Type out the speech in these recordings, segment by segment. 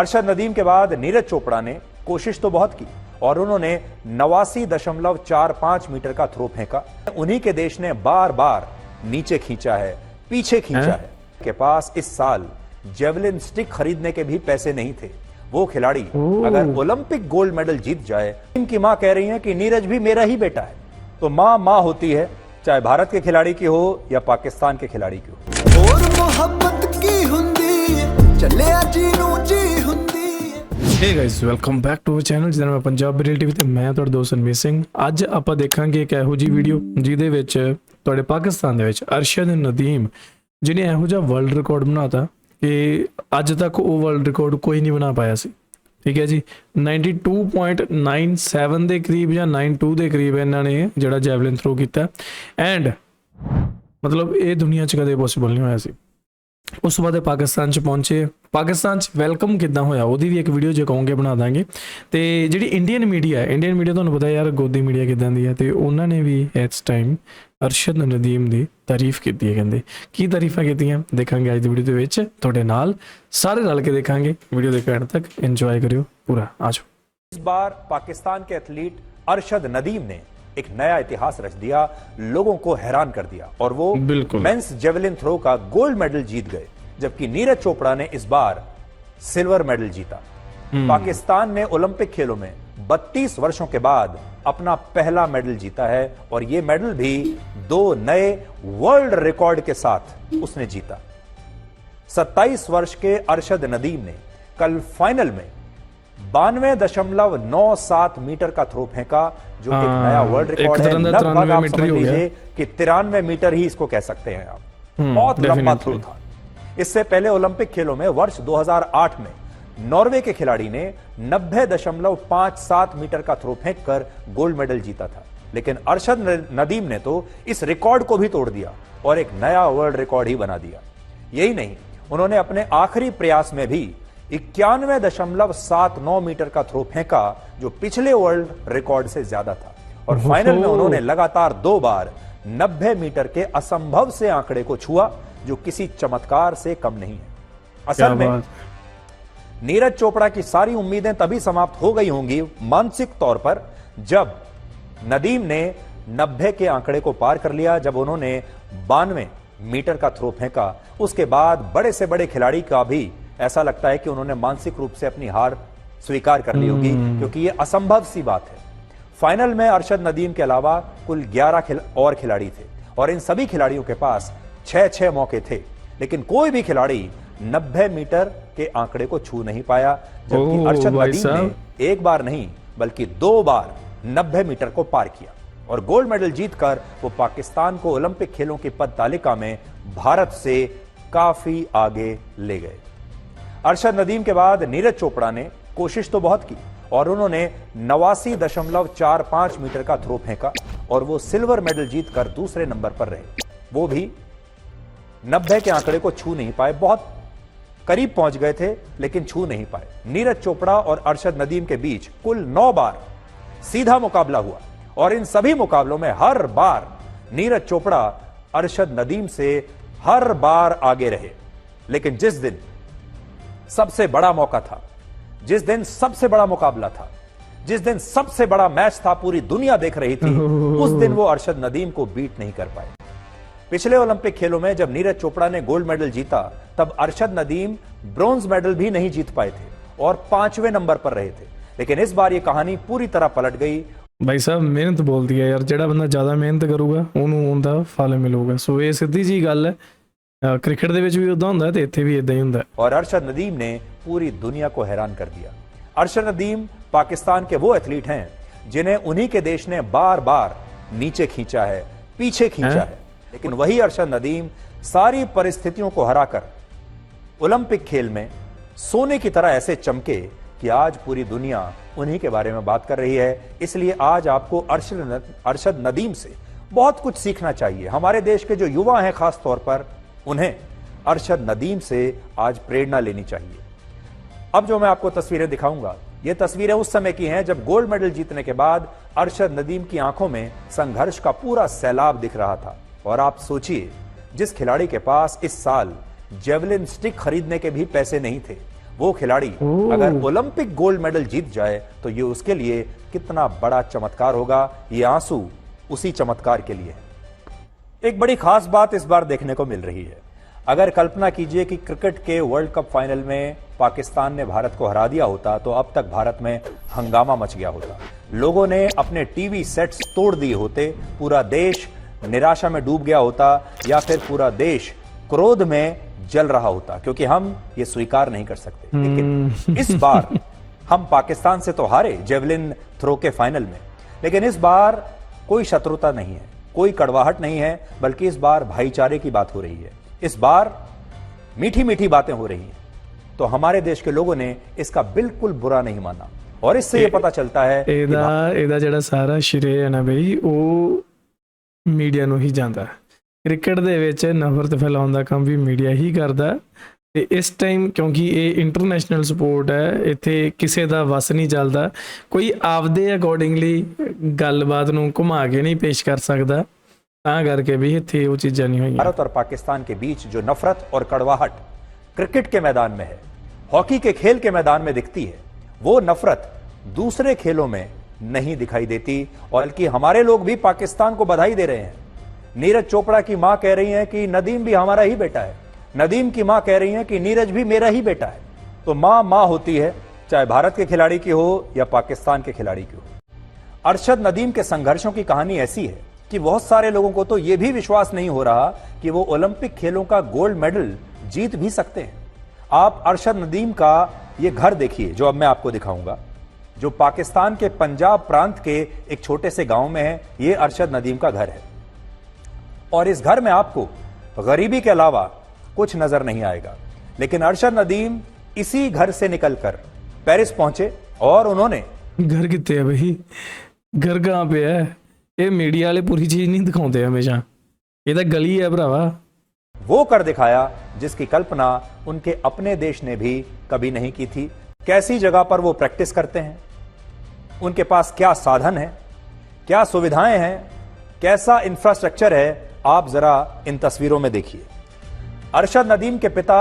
अरशद नदीम के बाद नीरज चोपड़ा ने कोशिश तो बहुत की और उन्होंने 89.45 मीटर का थ्रो फेंका। उन्हीं के देश ने बार बार नीचे खींचा है, पीछे खींचा है। के पास इस साल जेवलिन स्टिक खरीदने के भी पैसे नहीं थे। वो खिलाड़ी अगर ओलंपिक गोल्ड मेडल जीत जाए, इनकी मां कह रही है कि नीरज भी मेरा ही बेटा है। तो मां मां होती है, चाहे भारत के खिलाड़ी की हो या पाकिस्तान के खिलाड़ी की हो। और मोहब्बत की हुंदी चले जीनू जी हुंदी। Hey guys, welcome back to our channel ਜਿਹਦਾ ਮੈਂ ਪੰਜਾਬ ਰਿਐਲਿਟੀ ਤੇ ਮੈਂ ਤੁਹਾਡਾ ਦੋਸਤ ਰਣਵੀਰ ਸਿੰਘ। ਅੱਜ ਆਪਾਂ ਦੇਖਾਂਗੇ ਇੱਕ ਇਹੋ ਜੀ ਵੀਡੀਓ ਜਿਹਦੇ ਵਿੱਚ ਤੁਹਾਡੇ ਪਾਕਿਸਤਾਨ ਦੇ ਵਿੱਚ ਅਰਸ਼ਦ ਨਦੀਮ ਜਿਹਨੇ ਇਹੋ ਜਿਹਾ ਵਰਲਡ ਰਿਕਾਰਡ ਬਣਾਤਾ ਕਿ ਅੱਜ ਤੱਕ ਉਹ ਵਰਲਡ ਰਿਕਾਰਡ ਕੋਈ ਨਹੀਂ ਬਣਾ ਪਾਇਆ ਸੀ। ਠੀਕ ਹੈ ਜੀ, 92.97 ਦੇ ਕਰੀਬ ਜਾਂ 92 ਦੇ ਕਰੀਬ ਇਹਨਾਂ ਨੇ ਜਿਹੜਾ ਜੈਵਲਿਨ ਥਰੋ ਕੀਤਾ ਐਂਡ ਮਤਲਬ ਇਹ ਦੁਨੀਆ 'ਚ ਕਦੇ ਪੋਸੀਬਲ ਨਹੀਂ ਹੋਇਆ ਸੀ। ਉਸ ਤੋਂ ਬਾਅਦ ਪਾਕਿਸਤਾਨ 'ਚ ਪਹੁੰਚੇ। ਪਾਕਿਸਤਾਨ 'ਚ ਵੈਲਕਮ ਕਿੱਦਾਂ ਹੋਇਆ ਉਹਦੀ ਵੀ ਇੱਕ ਵੀਡੀਓ ਜੇ ਕਹੋਗੇ ਬਣਾ ਦਾਂਗੇ। ਤੇ ਜਿਹੜੀ ਇੰਡੀਅਨ ਮੀਡੀਆ ਤੁਹਾਨੂੰ ਪਤਾ ਯਾਰ ਗੋਦੀ ਮੀਡੀਆ ਕਿੱਦਾਂ ਦੀ ਹੈ, ਤੇ ਉਹਨਾਂ ਨੇ ਵੀ ਇਸ ਟਾਈਮ ਅਰਸ਼ਦ ਨਦੀਮ ਦੀ ਤਾਰੀਫ ਕੀਤੀ ਹੈ। ਕਹਿੰਦੇ ਕੀ ਤਾਰੀਫਾਂ ਕੀਤੀਆਂ ਦੇਖਾਂਗੇ ਅੱਜ ਦੀ ਵੀਡੀਓ ਦੇ ਵਿੱਚ ਤੁਹਾਡੇ ਨਾਲ, ਸਾਰੇ ਰਲ ਕੇ ਦੇਖਾਂਗੇ। ਵੀਡੀਓ ਦੇ ਐਂਡ तक एंजॉय करियो पूरा। आ जाओ। इस बार पाकिस्तान के एथलीट अरशद नदीम ने एक नया इतिहास रच दिया, लोगों को हैरान कर दिया और वो मेंस जेवलिन थ्रो का गोल्ड मेडल जीत गए, जबकि नीरज चोपड़ा ने इस बार सिल्वर मेडल जीता। पाकिस्तान ने ओलंपिक खेलों में 32 वर्षों के बाद अपना पहला मेडल जीता है और यह मेडल भी 2 नए वर्ल्ड रिकॉर्ड के साथ उसने जीता। 27 वर्ष के अरशद नदीम ने कल फाइनल में 92.97 मीटर का थ्रो फेंका, जो एक नया वर्ल्ड रिकॉर्ड है। लगभग आप समझ लीजिए कि 93 मीटर ही इसको कह सकते हैं आप। बहुत लंबा थ्रो था। इससे पहले ओलंपिक खेलों में वर्ष 2008 में नॉर्वे के खिलाड़ी ने 90.57 मीटर का थ्रो फेंककर गोल्ड मेडल जीता था, लेकिन अरशद नदीम ने तो इस रिकॉर्ड को भी तोड़ दिया और एक नया वर्ल्ड रिकॉर्ड ही बना दिया। यही नहीं, उन्होंने अपने आखिरी प्रयास में भी 91.79 मीटर का थ्रो फेंका, जो पिछले वर्ल्ड रिकॉर्ड से ज्यादा था। और फाइनल में उन्होंने लगातार 2 बार 90 मीटर के असंभव से आंकड़े को छुआ, जो किसी चमत्कार से कम नहीं है। असल में नीरज चोपड़ा की सारी उम्मीदें तभी समाप्त हो गई होंगी मानसिक तौर पर, जब नदीम ने 90 के आंकड़े को पार कर लिया, जब उन्होंने 92 मीटर का थ्रो फेंका। उसके बाद बड़े से बड़े खिलाड़ी का भी ऐसा लगता है कि उन्होंने मानसिक रूप से अपनी हार स्वीकार कर ली होगी, क्योंकि यह असंभव सी बात है। फाइनल में अरशद नदीम के अलावा कुल 11 और खिलाड़ी थे और इन सभी खिलाड़ियों के पास 6 मौके थे, लेकिन कोई भी खिलाड़ी 90 मीटर के आंकड़े को छू नहीं पाया, जबकि अरशद नदीम ने एक बार नहीं बल्कि 2 बार 90 मीटर को पार किया और गोल्ड मेडल जीतकर वो पाकिस्तान को ओलंपिक खेलों की पद तालिका में भारत से काफी आगे ले गए। अरशद नदीम के बाद नीरज चोपड़ा ने कोशिश तो बहुत की और उन्होंने 89.45 मीटर का थ्रो फेंका और वो सिल्वर मेडल जीतकर दूसरे नंबर पर रहे। वो भी 90 के आंकड़े को छू नहीं पाए, बहुत करीब पहुंच गए थे लेकिन छू नहीं पाए। नीरज चोपड़ा और अरशद नदीम के बीच कुल 9 बार सीधा मुकाबला हुआ और इन सभी मुकाबलों में हर बार नीरज चोपड़ा अरशद नदीम से हर बार आगे रहे। लेकिन जिस दिन सबसे बड़ा मौका था, जिस दिन सबसे बड़ा मुकाबला था, जिस दिन सबसे बड़ा मैच था, पूरी दुनिया देख रही थी, उस दिन वो अरशद नदीम को बीट नहीं कर पाए। पिछले ओलंपिक खेलों में जब नीरज चोपड़ा ने गोल्ड मेडल जीता, तब अरशद नदीम ब्रॉन्ज मेडल भी नहीं जीत पाए थे और 5वें नंबर पर रहे थे। लेकिन इस बार ये कहानी पूरी तरह पलट गई। भाई साहब मेहनत बोलती है यार, ਜਿਹੜਾ ਬੰਦਾ ਜ਼ਿਆਦਾ ਮਿਹਨਤ ਕਰੂਗਾ ਉਹਨੂੰ ਉਹਦਾ ਫਲ ਮਿਲੂਗਾ। ਸੋ ਇਹ ਸਿੱਧੀ ਜੀ ਗੱਲ ਹੈ, क्रिकेट ਦੇ ਵਿੱਚ ਵੀ ਉਦਾਂ ਹੁੰਦਾ ਤੇ ਇੱਥੇ ਵੀ ਇਦਾਂ ਹੀ ਹੁੰਦਾ। और अरशद नदीम ने पूरी दुनिया को हैरान कर दिया। अरशद नदीम पाकिस्तान के वो एथलीट हैं जिन्हें उन्हीं के देश ने बार बार नीचे खींचा है, पीछे खींचा है, लेकिन वही अरशद नदीम सारी परिस्थितियों को हराकर ओलंपिक खेल में सोने की तरह ऐसे चमके कि आज पूरी दुनिया उन्हीं के बारे में बात कर रही है। इसलिए आज आपको अरशद नदीम से बहुत कुछ सीखना चाहिए। हमारे देश के जो युवा हैं खास तौर पर, उन्हें अरशद नदीम से आज प्रेरणा लेनी चाहिए। अब जो मैं आपको तस्वीरें दिखाऊंगा, ये तस्वीरें उस समय की हैं जब गोल्ड मेडल जीतने के बाद अरशद नदीम की आंखों में संघर्ष का पूरा सैलाब दिख रहा था। और आप सोचिए, जिस खिलाड़ी के पास इस साल जेवलिन स्टिक खरीदने के भी पैसे नहीं थे, वो खिलाड़ी अगर ओलंपिक गोल्ड मेडल जीत जाए तो ये उसके लिए कितना बड़ा चमत्कार होगा। ये आंसू उसी चमत्कार के लिए है। एक बड़ी खास बात इस बार देखने को मिल रही है। अगर कल्पना कीजिए कि क्रिकेट के वर्ल्ड कप फाइनल में पाकिस्तान ने भारत को हरा दिया होता तो अब तक भारत में हंगामा मच गया होता, लोगों ने अपने टीवी सेट्स तोड़ दिए होते, पूरा देश निराशा में डूब गया होता, या फिर पूरा देश क्रोध में जल रहा होता, क्योंकि हम ये स्वीकार नहीं कर सकते। लेकिन इस बार हम पाकिस्तान से तो हारे जेवलिन थ्रो के फाइनल में, लेकिन इस बार कोई शत्रुता नहीं है, कोई कड़वाहट नहीं है, बल्कि इस बार भाईचारे की बात हो रही है। इस बार मीठी मीठी बातें हो रही हैं। तो हमारे देश के लोगों ने इसका बिल्कुल बुरा नहीं माना, और इससे यह पता चलता है ਇਹਦਾ ਜਿਹੜਾ ਸਾਰਾ ਸ਼੍ਰੇਅ ਹੈ ਨਾ ਬਈ, ਉਹ ਮੀਡੀਆ ਨੂੰ ਹੀ ਜਾਂਦਾ। ਕ੍ਰਿਕਟ ਦੇ ਵਿੱਚ ਨਫ਼ਰਤ ਫੈਲਾਉਣ ਦਾ ਕੰਮ ਵੀ ਮੀਡੀਆ ਹੀ ਕਰਦਾ। ਤੇ ਇਸ ਟਾਈਮ ਕਿਉਂਕਿ ਇਹ ਇੰਟਰਨੈਸ਼ਨਲ ਸਪੋਰਟ ਹੈ, ਇੱਥੇ ਕਿਸੇ ਦਾ ਵਸ ਨਹੀਂ ਚੱਲਦਾ, ਕੋਈ ਆਪਦੇ ਅਕੋਰਡਿੰਗਲੀ ਗੱਲਬਾਤ ਨੂੰ ਘੁਮਾ ਕੇ ਨਹੀਂ ਪੇਸ਼ ਕਰ ਸਕਦਾ, ਤਾਂ ਕਰਕੇ ਵੀ ਇੱਥੇ ਉਹ ਚੀਜ਼ਾਂ ਨਹੀਂ ਹੋਈਆਂ। भारत और पाकिस्तान के बीच जो नफरत और कड़वाहट क्रिकेट के मैदान में है, हॉकी के खेल के मैदान में दिखती है, वो नफरत दूसरे खेलों में नहीं दिखाई देती। और बल्कि हमारे लोग भी पाकिस्तान को बधाई दे रहे हैं। नीरज चोपड़ा की मां कह रही है कि नदीम भी हमारा ही बेटा है, नदीम की मां कह रही है कि नीरज भी मेरा ही बेटा है। तो मां मां होती है, चाहे भारत के खिलाड़ी की हो या पाकिस्तान के खिलाड़ी की हो। अरशद नदीम के संघर्षों की कहानी ऐसी है कि बहुत सारे लोगों को तो यह भी विश्वास नहीं हो रहा कि वो ओलंपिक खेलों का गोल्ड मेडल जीत भी सकते हैं। आप अरशद नदीम का ये घर देखिए, जो अब मैं आपको दिखाऊंगा, जो पाकिस्तान के पंजाब प्रांत के एक छोटे से गांव में है। ये अरशद नदीम का घर है, और इस घर में आपको गरीबी के अलावा कुछ नजर नहीं आएगा। लेकिन अरशद नदीम इसी घर से निकलकर पेरिस पहुंचे, और उन्होंने घर कितने है भाई, घर कहाँ पे है? ये मीडिया वाले पूरी चीज नहीं दिखाते हमेशा, ये तो गली है भरावा। वो कर दिखाया जिसकी कल्पना उनके अपने देश ने भी कभी नहीं की थी। कैसी जगह पर वो प्रैक्टिस करते हैं, उनके पास क्या साधन है, क्या सुविधाएं हैं, कैसा इंफ्रास्ट्रक्चर है, आप जरा इन तस्वीरों में देखिए। अरशद नदीम के पिता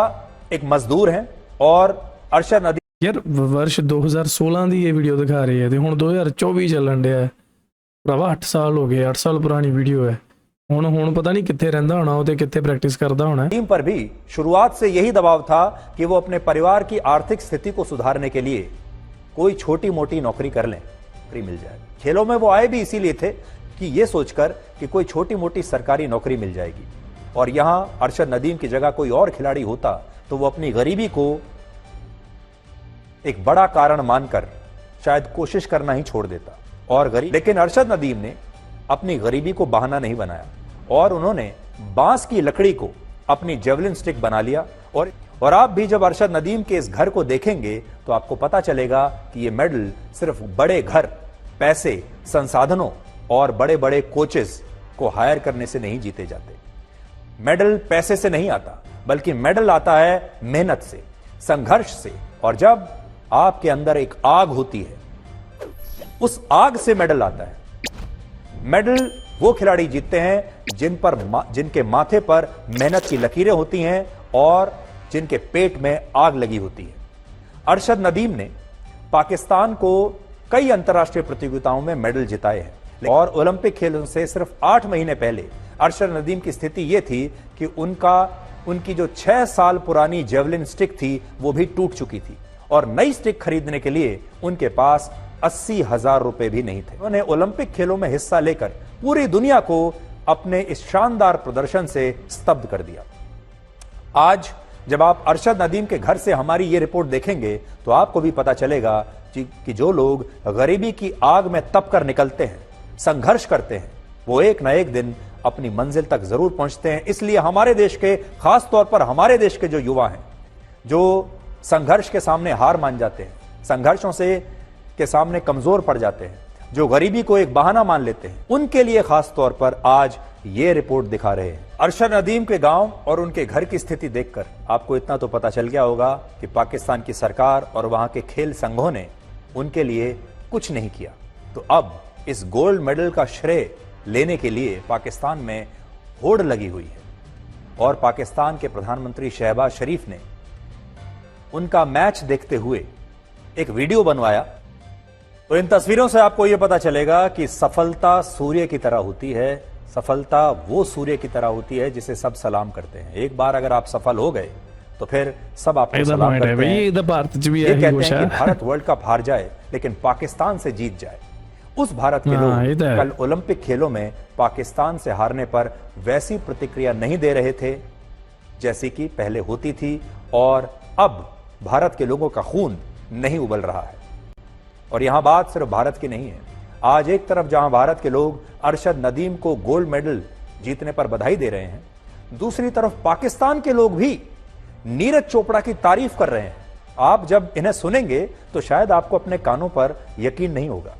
एक मजदूर हैं, और अरशद नदीम यार वर्ष 2016 की ये वीडियो दिखा रही है, ਹੁਣ 2024 ਚੱਲਣ ਡਿਆ ਹੈ ਭਰਾਵਾ। 8 ਸਾਲ ਹੋ ਗਏ, 8 ਸਾਲ ਪੁਰਾਣੀ ਵੀਡੀਓ ਹੈ। ਹੁਣ ਪਤਾ ਨਹੀਂ ਕਿੱਥੇ ਰਹਿੰਦਾ ਹੋਣਾ ਉਹ, ਤੇ ਕਿੱਥੇ ਪ੍ਰੈਕटिस करता होना। टीम पर भी शुरुआत से यही दबाव था कि वो अपने परिवार की आर्थिक स्थिति को सुधारने के लिए कोई छोटी मोटी नौकरी कर लें, नौकरी मिल जाए। खेलों में वो आए भी इसीलिए थे कि ये सोचकर कि कोई छोटी मोटी सरकारी नौकरी मिल जाएगी। और यहां अरशद नदीम की जगह कोई और खिलाड़ी होता तो वो अपनी गरीबी को एक बड़ा कारण मानकर शायद कोशिश करना ही छोड़ देता और गरीब। लेकिन अरशद नदीम ने अपनी गरीबी को बहाना नहीं बनाया, और उन्होंने बांस की लकड़ी को अपनी जेवलिन स्टिक बना लिया। और आप भी जब अरशद नदीम के इस घर को देखेंगे तो आपको पता चलेगा कि ये मेडल सिर्फ बड़े घर, पैसे, संसाधनों और बड़े बड़े कोचेस को हायर करने से नहीं जीते जाते। मेडल पैसे से नहीं आता, बल्कि मेडल आता है मेहनत से, संघर्ष से। और जब आपके अंदर एक आग होती है, उस आग से मेडल आता है। मेडल वो खिलाड़ी जीतते हैं जिनके माथे पर मेहनत की लकीरें होती हैं और जिनके पेट में आग लगी होती है। अरशद नदीम ने पाकिस्तान को कई अंतर्राष्ट्रीय प्रतियोगिताओं में मेडल जिताए हैं, और ओलंपिक खेलों से सिर्फ 8 महीने पहले अरशद नदीम की स्थिति यह थी कि उनकी जो 6 साल पुरानी जेवलिन स्टिक थी वो भी टूट चुकी थी, और नई स्टिक खरीदने के लिए उनके पास 80,000 रुपए भी नहीं थे। उन्होंने ओलंपिक खेलों में हिस्सा लेकर पूरी दुनिया को अपने इस शानदार प्रदर्शन से स्तब्ध कर दिया। आज जब आप अरशद नदीम के घर से हमारी ये रिपोर्ट देखेंगे तो आपको भी पता चलेगा कि जो लोग गरीबी की आग में तप कर निकलते हैं, संघर्ष करते हैं, वो एक न एक दिन अपनी मंजिल तक जरूर पहुंचते हैं। इसलिए हमारे देश के, खास तौर पर हमारे देश के जो युवा हैं, जो संघर्ष के सामने हार मान जाते हैं, संघर्षों के सामने कमजोर पड़ जाते हैं, जो गरीबी को एक बहाना मान लेते हैं, उनके लिए खास तौर पर आज ये रिपोर्ट दिखा रहे हैं। अरशद नदीम के गांव और उनके घर की स्थिति देखकर आपको इतना तो पता चल गया होगा कि पाकिस्तान की सरकार और वहां के खेल संघों ने उनके लिए कुछ नहीं किया। तो अब इस गोल्ड मेडल का श्रेय लेने के लिए पाकिस्तान में होड़ लगी हुई है, और पाकिस्तान के प्रधानमंत्री शहबाज शरीफ ने उनका मैच देखते हुए एक वीडियो बनवाया। तो इन तस्वीरों से आपको यह पता चलेगा कि सफलता सूर्य की तरह होती है। सफलता वो सूर्य की तरह होती है जिसे सब सलाम करते हैं। एक बार अगर आप सफल हो गए तो फिर सब आपको सलाम करते हैं। ये कहते हैं कि भारत वर्ल्ड कप हार जाए लेकिन पाकिस्तान से जीत जाए। उस भारत के लोग कल ओलंपिक खेलों में पाकिस्तान से हारने पर वैसी प्रतिक्रिया नहीं दे रहे थे जैसी कि पहले होती थी, और अब भारत के लोगों का खून नहीं उबल रहा है। और यहां बात सिर्फ भारत की नहीं है। आज एक तरफ जहां भारत के लोग अरशद नदीम को गोल्ड मेडल जीतने पर बधाई दे रहे हैं, दूसरी तरफ पाकिस्तान के लोग भी नीरज चोपड़ा की तारीफ कर रहे हैं। आप जब इन्हें सुनेंगे तो शायद आपको अपने कानों पर यकीन नहीं होगा।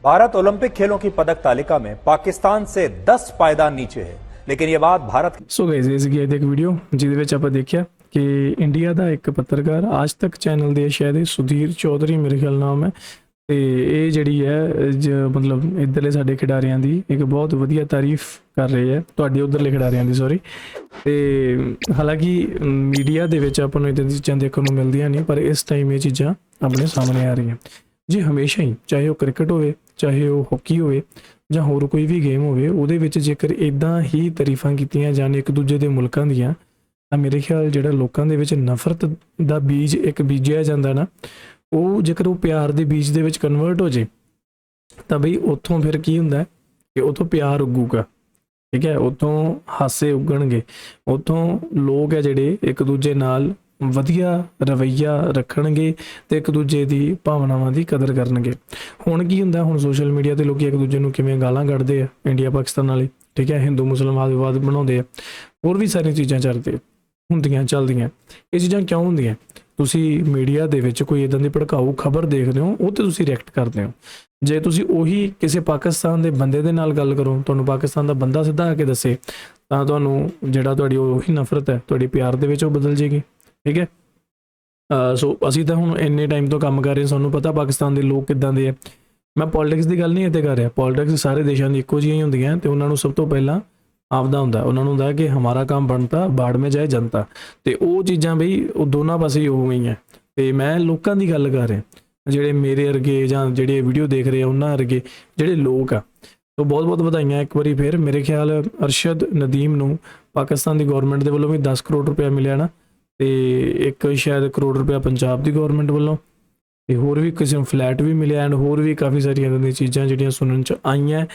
भारत ओलंपिक खेलों की पदक तालिका में पाकिस्तान से 10 पायदान नीचे है, लेकिन यह बात भारत ਸੋ ਗਾਇਜ਼ ਇਹ ਸੀਗੀ ਇੱਕ ਵੀਡੀਓ ਜਿਹਦੇ ਵਿੱਚ ਆਪਾਂ ਦੇਖਿਆ ਕਿ ਇੰਡੀਆ ਦਾ ਇੱਕ ਪੱਤਰਕਾਰ ਆਜ ਤੱਕ ਚੈਨਲ ਦੇ ਸ਼ਾਇਦ ਸੁਧੀਰ ਚੌਧਰੀ ਮੇਰੇ ਖਿਆਲ ਨਾਮ ਹੈ, ਤੇ ਇਹ ਜਿਹੜੀ ਹੈ ਮਤਲਬ ਇੱਧਰਲੇ ਸਾਡੇ ਖਿਡਾਰੀਆਂ ਦੀ ਇੱਕ ਬਹੁਤ ਵਧੀਆ ਤਾਰੀਫ ਕਰ ਰਹੇ ਹੈ, ਤੁਹਾਡੇ ਉੱਧਰਲੇ ਖਿਡਾਰੀਆਂ ਦੀ ਸੌਰੀ। ਤੇ ਹਾਲਾਂਕਿ ਮੀਡੀਆ ਦੇ ਵਿੱਚ ਆਪਾਂ ਨੂੰ ਇਦਾਂ ਦੀਆਂ ਚੀਜ਼ਾਂ ਦੇਖਣ ਨੂੰ ਮਿਲਦੀਆਂ ਨਹੀਂ, ਪਰ ਇਸ ਟਾਈਮ ਇਹ ਚੀਜ਼ਾਂ ਆਪਣੇ ਸਾਹਮਣੇ ਆ ਰਹੀਆਂ ਜੀ। ਹਮੇਸ਼ਾ ਹੀ ਚਾਹੇ ਉਹ ਕ੍ਰਿਕਟ ਹੋਵੇ, ਚਾਹੇ ਉਹ ਹਾਕੀ ਹੋਵੇ ਜਾਂ ਹੋਰ ਕੋਈ ਵੀ ਗੇਮ ਹੋਵੇ, ਉਹਦੇ ਵਿੱਚ ਜੇਕਰ ਇਦਾਂ ਹੀ ਤਾਰੀਫਾਂ ਕੀਤੀਆਂ ਜਾਣ ਇੱਕ ਦੂਜੇ ਦੇ ਮੁਲਕਾਂ ਦੀਆਂ, ਤਾਂ ਮੇਰੇ ਖਿਆਲ ਜਿਹੜਾ ਲੋਕਾਂ ਦੇ ਵਿੱਚ ਨਫ਼ਰਤ ਦਾ ਬੀਜ ਇੱਕ ਬੀਜਿਆ ਜਾਂਦਾ ਨਾ, ਉਹ ਜੇਕਰ ਉਹ ਪਿਆਰ ਦੇ ਬੀਜ ਦੇ ਵਿੱਚ ਕਨਵਰਟ ਹੋ ਜੇ ਤਾਂ ਬਈ ਉੱਥੋਂ ਫਿਰ ਕੀ ਹੁੰਦਾ ਕਿ ਉੱਥੋਂ ਪਿਆਰ ਉੱਗੂਗਾ, ਠੀਕ ਹੈ, ਉੱਥੋਂ ਹਾਸੇ ਉੱਗਣਗੇ, ਉੱਥੋਂ ਲੋਕ ਹੈ ਜਿਹੜੇ ਇੱਕ ਦੂਜੇ ਨਾਲ ਵਧੀਆ ਰਵੱਈਆ ਰੱਖਣਗੇ ਤੇ ਇੱਕ ਦੂਜੇ ਦੀ ਭਾਵਨਾਵਾਂ ਦੀ ਕਦਰ ਕਰਨਗੇ। ਹੁਣ ਕੀ ਹੁੰਦਾ, ਹੁਣ ਸੋਸ਼ਲ ਮੀਡੀਆ ਤੇ ਲੋਕ ਇੱਕ ਦੂਜੇ ਨੂੰ ਕਿਵੇਂ ਗਾਲਾਂ ਕੱਢਦੇ ਆ, ਇੰਡੀਆ ਪਾਕਿਸਤਾਨ ਵਾਲੇ, ਠੀਕ ਹੈ, ਹਿੰਦੂ ਮੁਸਲਮਾਨ ਵਿਵਾਦ ਬਣਾਉਂਦੇ ਆ, ਹੋਰ ਵੀ ਸਾਰੀਆਂ ਚੀਜ਼ਾਂ ਚੱਲਦੀਆਂ। ਇਹ ਚੀਜ਼ਾਂ ਕਿਉਂ ਹੁੰਦੀਆਂ? ਤੁਸੀਂ ਮੀਡੀਆ ਦੇ ਵਿੱਚ ਕੋਈ ਇਦਾਂ ਦੀ ਭੜਕਾਊ ਖਬਰ ਦੇਖਦੇ ਹੋ, ਉਹ ਤੇ ਤੁਸੀਂ ਰਿਐਕਟ ਕਰਦੇ ਹੋ। ਜੇ ਤੁਸੀਂ ਉਹੀ ਕਿਸੇ ਪਾਕਿਸਤਾਨ ਦੇ ਬੰਦੇ ਦੇ ਨਾਲ ਗੱਲ ਕਰੋ, ਤੁਹਾਨੂੰ ਪਾਕਿਸਤਾਨ ਦਾ ਬੰਦਾ ਸਿੱਧਾ ਆ ਕੇ ਦੱਸੇ, ਤਾਂ ਤੁਹਾਨੂੰ ਜਿਹੜਾ ਤੁਹਾਡੀ ਉਹੀ ਨਫ਼ਰਤ ਹੈ ਤੁਹਾਡੀ ਪਿਆਰ ਦੇ ਵਿੱਚ ਉਹ ਬਦਲ ਜੇਗੀ, ਠੀਕ ਹੈ। ਸੋ ਅਸੀਂ ਤਾਂ ਹੁਣ ਇੰਨੇ ਟਾਈਮ ਤੋਂ ਕੰਮ ਕਰ ਰਹੇ, ਸਾਨੂੰ ਪਤਾ ਪਾਕਿਸਤਾਨ ਦੇ ਲੋਕ ਕਿੱਦਾਂ ਦੇ ਆ। ਮੈਂ ਪੋਲੀਟਿਕਸ ਦੀ ਗੱਲ ਨਹੀਂ ਇੱਥੇ ਕਰ ਰਿਹਾ, ਪੋਲੀਟਿਕਸ ਸਾਰੇ ਦੇਸ਼ਾਂ ਦੀ ਇੱਕੋ ਜਿਹੀਆਂ ਹੀ ਹੁੰਦੀਆਂ, ਤੇ ਉਹਨਾਂ ਨੂੰ ਸਭ ਤੋਂ ਪਹਿਲਾਂ ਆਪਦਾ ਹੁੰਦਾ, ਉਹਨਾਂ ਨੂੰ ਹੁੰਦਾ ਕਿ ਹਮਾਰਾ ਕੰਮ ਬਣਤਾ ਬਾੜ ਮੇ ਜਾਏ ਜਨਤਾ, ਤੇ ਉਹ ਚੀਜ਼ਾਂ ਬਈ ਉਹ ਦੋਨਾਂ ਪਾਸੇ ਹੀ ਹੋ ਗਈਆਂ। ਤੇ ਮੈਂ ਲੋਕਾਂ ਦੀ ਗੱਲ ਕਰ ਰਿਹਾ, ਜਿਹੜੇ ਮੇਰੇ ਵਰਗੇ ਜਾਂ ਜਿਹੜੇ ਵੀਡੀਓ ਦੇਖ ਰਹੇ ਆ ਉਹਨਾਂ ਵਰਗੇ ਜਿਹੜੇ ਲੋਕ ਆ। ਸੋ ਬਹੁਤ ਬਹੁਤ ਵਧਾਈਆਂ ਇੱਕ ਵਾਰੀ ਫਿਰ। ਮੇਰੇ ਖਿਆਲ ਅਰਸ਼ਦ ਨਦੀਮ ਨੂੰ ਪਾਕਿਸਤਾਨ ਦੀ ਗੌਰਮੈਂਟ ਦੇ ਵੱਲੋਂ ਵੀ 10 ਕਰੋੜ ਰੁਪਇਆ ਮਿਲਿਆ ਨਾ, ਤੇ ਇੱਕ ਸ਼ਾਇਦ ਕਰੋੜ ਰੁਪਇਆ ਪੰਜਾਬ ਦੀ ਗੌਰਮੈਂਟ ਵੱਲੋਂ, ਤੇ ਹੋਰ ਵੀ ਕਿਸੇ ਨੂੰ ਫਲੈਟ ਵੀ ਮਿਲਿਆ, ਐਂਡ ਹੋਰ ਵੀ ਕਾਫੀ ਸਾਰੀਆਂ ਇੱਦਾਂ ਦੀਆਂ ਚੀਜ਼ਾਂ ਜਿਹੜੀਆਂ ਸੁਣਨ 'ਚ ਆਈਆਂ।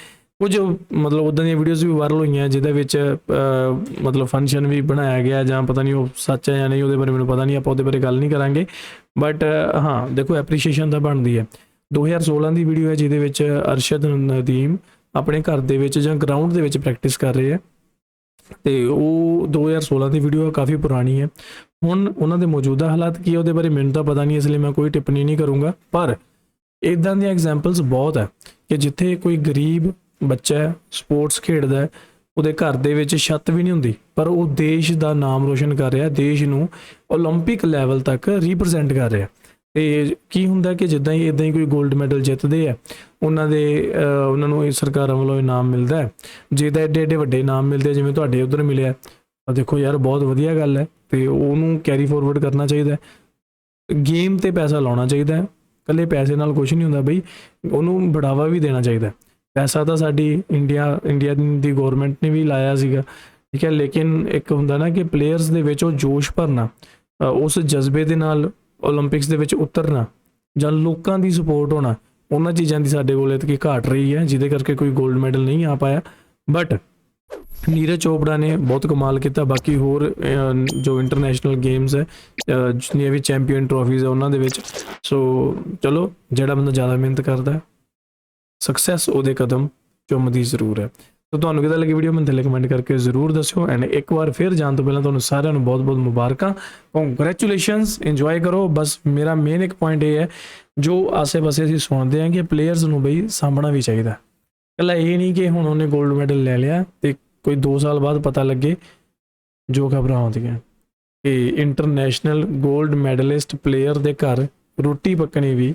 ਕੁਝ ਮਤਲਬ ਉੱਦਾਂ ਦੀਆਂ ਵੀਡੀਓਜ਼ ਵੀ ਵਾਇਰਲ ਹੋਈਆਂ ਜਿਹਦੇ ਵਿੱਚ ਮਤਲਬ ਫੰਕਸ਼ਨ ਵੀ ਬਣਾਇਆ ਗਿਆ, ਜਾਂ ਪਤਾ ਨਹੀਂ ਉਹ ਸੱਚ ਹੈ ਜਾਂ ਨਹੀਂ, ਉਹਦੇ ਬਾਰੇ ਮੈਨੂੰ ਪਤਾ ਨਹੀਂ, ਆਪਾਂ ਉਹਦੇ ਬਾਰੇ ਗੱਲ ਨਹੀਂ ਕਰਾਂਗੇ। ਬਟ ਹਾਂ ਦੇਖੋ, ਐਪਰੀਸ਼ੀਏਸ਼ਨ ਤਾਂ ਬਣਦੀ ਹੈ। 2016 ਦੀ ਵੀਡੀਓ ਹੈ ਜਿਹਦੇ ਵਿੱਚ ਅਰਸ਼ਦ ਨਦੀਮ ਆਪਣੇ ਘਰ ਦੇ ਵਿੱਚ ਜਾਂ ਗਰਾਊਂਡ ਦੇ ਵਿੱਚ ਪ੍ਰੈਕਟਿਸ ਕਰ ਰਹੇ ਹੈ, ਤੇ ਉਹ 2016 ਦੀ ਵੀਡੀਓ ਕਾਫੀ ਪੁਰਾਣੀ ਹੈ। ਹੁਣ ਉਹਨਾਂ ਦੇ ਮੌਜੂਦਾ ਹਾਲਾਤ ਕੀ ਹੈ ਉਹਦੇ ਬਾਰੇ ਮੈਨੂੰ ਤਾਂ ਪਤਾ ਨਹੀਂ, ਇਸ ਲਈ ਮੈਂ ਕੋਈ ਟਿੱਪਣੀ ਨਹੀਂ ਕਰੂੰਗਾ। ਪਰ ਇੱਦਾਂ ਦੀਆਂ ਐਗਜ਼ਾਮਪਲਸ ਬਹੁਤ ਹੈ ਕਿ ਜਿੱਥੇ ਕੋਈ ਗਰੀਬ ਬੱਚਾ ਸਪੋਰਟਸ ਖੇਡਦਾ, ਉਹਦੇ ਘਰ ਦੇ ਵਿੱਚ ਛੱਤ ਵੀ ਨਹੀਂ ਹੁੰਦੀ, ਪਰ ਉਹ ਦੇਸ਼ ਦਾ ਨਾਮ ਰੋਸ਼ਨ ਕਰ ਰਿਹਾ, ਦੇਸ਼ ਨੂੰ ਓਲੰਪਿਕ ਲੈਵਲ ਤੱਕ ਰਿਪਰੈਜ਼ੈਂਟ ਕਰ ਰਿਹਾ। ਤੇ ਕੀ ਹੁੰਦਾ ਕਿ ਜਿੱਦਾਂ ਹੀ ਇੱਦਾਂ ਹੀ ਕੋਈ 골ਡ ਮੈਡਲ ਜਿੱਤਦੇ ਆ, ਉਹਨਾਂ ਨੂੰ ਇਹ ਸਰਕਾਰਾਂ ਵੱਲੋਂ ਇਨਾਮ ਮਿਲਦਾ। ਜੇ ਤਾਂ ਐਡੇ ਵੱਡੇ ਇਨਾਮ ਮਿਲਦੇ ਜਿਵੇਂ ਤੁਹਾਡੇ ਉੱਧਰ ਮਿਲਿਆ, ਤਾਂ ਦੇਖੋ ਯਾਰ ਬਹੁਤ ਵਧੀਆ ਗੱਲ ਹੈ, ਤੇ ਉਹਨੂੰ ਕੈਰੀ ਫੋਰਵਰਡ ਕਰਨਾ ਚਾਹੀਦਾ। ਗੇਮ ਤੇ ਪੈਸਾ ਲਾਉਣਾ ਚਾਹੀਦਾ, ਇਕੱਲੇ ਪੈਸੇ ਨਾਲ ਕੁਛ ਨਹੀਂ ਹੁੰਦਾ ਬਈ, ਉਹਨੂੰ ਬੜਾਵਾ ਵੀ ਦੇਣਾ ਚਾਹੀਦਾ। ਪੈਸਾ ਤਾਂ ਸਾਡੀ ਇੰਡੀਆ ਦੀ ਗੌਰਮੈਂਟ ਨੇ ਵੀ ਲਾਇਆ ਸੀਗਾ, ਠੀਕ ਹੈ, ਲੇਕਿਨ ਇੱਕ ਹੁੰਦਾ ਨਾ ਕਿ ਪਲੇਅਰਸ ਦੇ ਵਿੱਚ ਉਹ ਜੋਸ਼ ਭਰਨਾ, ਉਸ ਜਜ਼ਬੇ ਦੇ ਨਾਲ ਓਲੰਪਿਕਸ ਦੇ ਵਿੱਚ ਉਤਰਨਾ, ਜਾਂ ਲੋਕਾਂ ਦੀ ਸਪੋਰਟ ਹੋਣਾ, ਉਹਨਾਂ ਚੀਜ਼ਾਂ ਦੀ ਸਾਡੇ ਕੋਲ ਇਤਕੀ ਘਾਟ ਰਹੀ ਹੈ, ਜਿਹਦੇ ਕਰਕੇ ਕੋਈ 골ਡ ਮੈਡਲ ਨਹੀਂ ਆ ਪਾਇਆ। ਬਟ ਨੀਰਜ ਚੋਪੜਾ ਨੇ ਬਹੁਤ ਕਮਾਲ ਕੀਤਾ। ਬਾਕੀ ਹੋਰ ਜੋ ਇੰਟਰਨੈਸ਼ਨਲ ਗੇਮਸ ਹੈ, ਜਿੰਨੀਆਂ ਵੀ ਚੈਂਪੀਅਨ ਟਰੋਫੀਜ਼ ਹੈ ਉਹਨਾਂ ਦੇ ਵਿੱਚ। ਸੋ ਚਲੋ, ਜਿਹੜਾ ਬੰਦਾ ਜ਼ਿਆਦਾ ਮਿਹਨਤ ਕਰਦਾ ਸਕਸੈਸ ਉਹਦੇ ਕਦਮ ਚੁੰਮਦੀ ਜ਼ਰੂਰ ਹੈ। ਸੋ ਤੁਹਾਨੂੰ ਕਿੱਦਾਂ ਲੱਗੀ ਵੀਡੀਓ ਮੈਨੂੰ ਥੱਲੇ ਕਮੈਂਟ ਕਰਕੇ ਜ਼ਰੂਰ ਦੱਸਿਓ। ਐਂਡ ਇੱਕ ਵਾਰ ਫਿਰ ਜਾਣ ਤੋਂ ਪਹਿਲਾਂ ਤੁਹਾਨੂੰ ਸਾਰਿਆਂ ਨੂੰ ਬਹੁਤ ਬਹੁਤ ਮੁਬਾਰਕਾਂ, ਕੰਗ੍ਰੈਚੁਲੇਸ਼ਨਸ, ਇੰਜੋਏ ਕਰੋ। ਬਸ ਮੇਰਾ ਮੇਨ ਇੱਕ ਪੁਆਇੰਟ ਇਹ ਹੈ, ਜੋ ਆਸੇ-ਪਾਸੇ ਅਸੀਂ ਸੁਣਦੇ ਹਾਂ ਕਿ ਪਲੇਅਰਸ ਨੂੰ ਬਈ ਸਾਂਭਣਾ ਵੀ ਚਾਹੀਦਾ। ਇਕੱਲਾ ਇਹ ਨਹੀਂ ਕਿ ਹੁਣ ਉਹਨੇ 골ਡ ਮੈਡਲ ਲੈ ਲਿਆ ਤੇ ਕੋਈ 2 ਸਾਲ ਬਾਅਦ ਪਤਾ ਲੱਗੇ, ਜੋ ਖਬਰਾਂ ਆਉਂਦੀਆਂ ਕਿ ਇੰਟਰਨੈਸ਼ਨਲ 골ਡ ਮੈਡਲਿਸਟ ਪਲੇਅਰ ਦੇ ਘਰ ਰੋਟੀ ਪੱਕਣੀ ਵੀ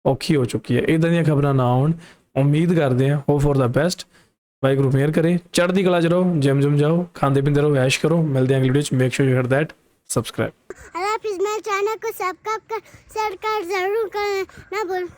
ਔਖੀ ਹੋ ਚੁੱਕੀ ਹੈ। ਇੱਦਾਂ ਦੀਆਂ ਖਬਰਾਂ ਨਾ ਆਉਣ, ਉਮੀਦ ਕਰਦੇ ਹਾਂ। Hope for the best, Waheguru ਮਿਹਰ ਕਰੇ, ਚੜ੍ਹਦੀ ਕਲਾ 'ਚ ਰਹੋ, ਜਿਮ ਜਾਓ, ਖਾਂਦੇ ਪੀਂਦੇ ਰਹੋ, ਐਸ਼ ਕਰੋ। ਮਿਲਦੇ ਹਾਂ ਅਗਲੀ ਵੀਡੀਓ 'ਚ। Make sure you hit that subscribe. अल्लाह हाफिज़। मेरे चैनल को सब्सक्राइब कर जरूर करना ना भूल।